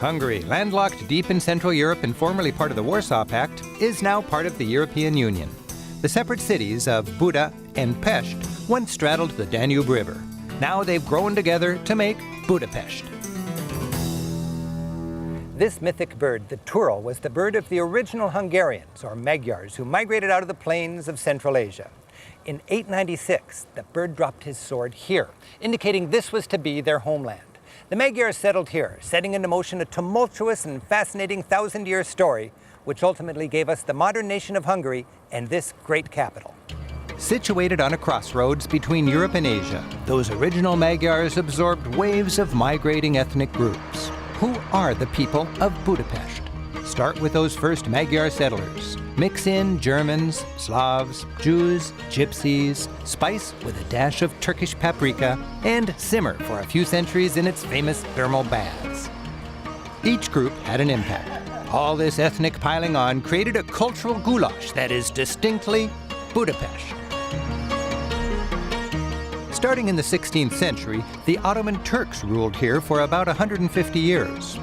Hungary, landlocked deep in Central Europe and formerly part of the Warsaw Pact, is now part of the European Union. The separate cities of Buda and Pest once straddled the Danube River. Now they've grown together to make Budapest. This mythic bird, the turtle, was the bird of the original Hungarians, or Magyars, who migrated out of the plains of Central Asia. In 896, the bird dropped his sword here, indicating this was to be their homeland. The Magyars settled here, setting into motion a tumultuous and fascinating thousand-year story, which ultimately gave us the modern nation of Hungary and this great capital. Situated on a crossroads between Europe and Asia, those original Magyars absorbed waves of migrating ethnic groups. Who are the people of Budapest? Start with those first Magyar settlers. Mix in Germans, Slavs, Jews, Gypsies, spice with a dash of Turkish paprika, and simmer for a few centuries in its famous thermal baths. Each group had an impact. All this ethnic piling on created a cultural goulash that is distinctly Budapest. Starting in the 16th century, the Ottoman Turks ruled here for about 150 years.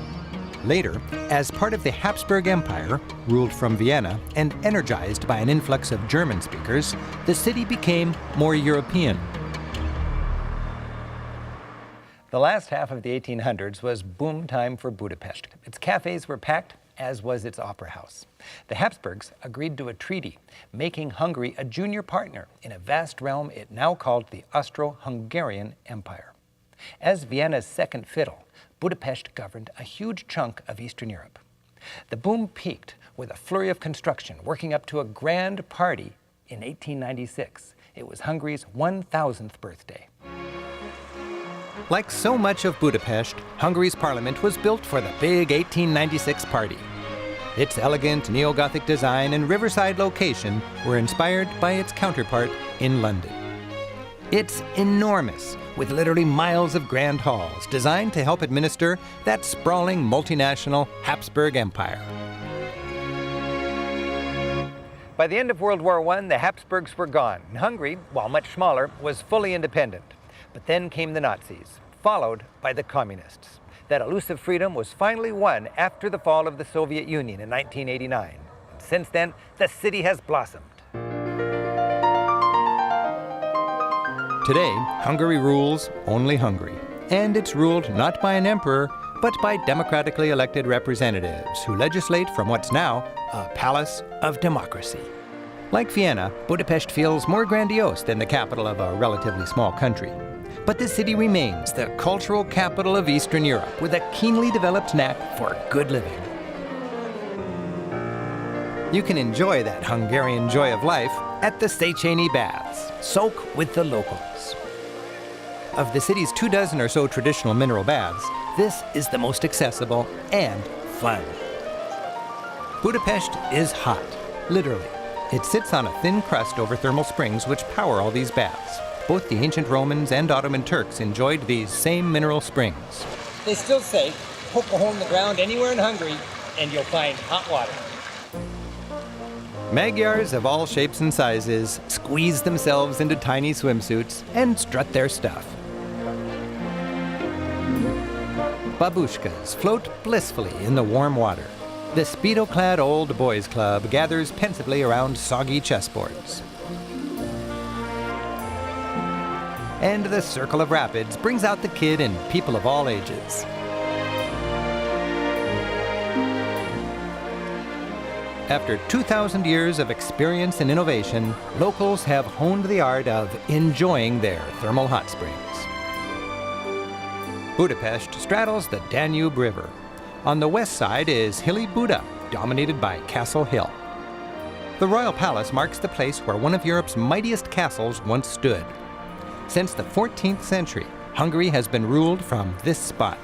Later, as part of the Habsburg Empire, ruled from Vienna and energized by an influx of German speakers, the city became more European. The last half of the 1800s was boom time for Budapest. Its cafes were packed, as was its opera house. The Habsburgs agreed to a treaty, making Hungary a junior partner in a vast realm it now called the Austro-Hungarian Empire. As Vienna's second fiddle, Budapest governed a huge chunk of Eastern Europe. The boom peaked with a flurry of construction, working up to a grand party in 1896. It was Hungary's 1000th birthday. Like so much of Budapest, Hungary's parliament was built for the big 1896 party. Its elegant neo-Gothic design and riverside location were inspired by its counterpart in London. It's enormous, with literally miles of grand halls designed to help administer that sprawling multinational Habsburg Empire. By the end of World War I, the Habsburgs were gone, and Hungary, while much smaller, was fully independent. But then came the Nazis, followed by the communists. That elusive freedom was finally won after the fall of the Soviet Union in 1989. And since then, the city has blossomed. Today, Hungary rules only Hungary, and it's ruled not by an emperor, but by democratically elected representatives who legislate from what's now a palace of democracy. Like Vienna, Budapest feels more grandiose than the capital of a relatively small country. But the city remains the cultural capital of Eastern Europe with a keenly developed knack for good living. You can enjoy that Hungarian joy of life at the Széchenyi Baths. Soak with the locals. Of the city's 24 or so traditional mineral baths, this is the most accessible and fun. Budapest is hot, literally. It sits on a thin crust over thermal springs which power all these baths. Both the ancient Romans and Ottoman Turks enjoyed these same mineral springs. They still say, poke a hole in the ground anywhere in Hungary and you'll find hot water. Magyars of all shapes and sizes squeeze themselves into tiny swimsuits and strut their stuff. Babushkas float blissfully in the warm water. The Speedo-clad old boys club gathers pensively around soggy chessboards. And the Circle of Rapids brings out the kid in people of all ages. After 2,000 years of experience and innovation, locals have honed the art of enjoying their thermal hot springs. Budapest straddles the Danube River. On the west side is hilly Buda, dominated by Castle Hill. The Royal Palace marks the place where one of Europe's mightiest castles once stood. Since the 14th century, Hungary has been ruled from this spot.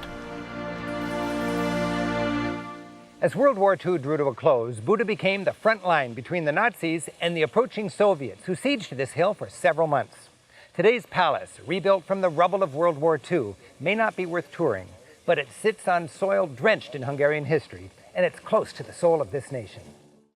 As World War II drew to a close, Buda became the front line between the Nazis and the approaching Soviets, who sieged this hill for several months. Today's palace, rebuilt from the rubble of World War II, may not be worth touring, but it sits on soil drenched in Hungarian history, and it's close to the soul of this nation.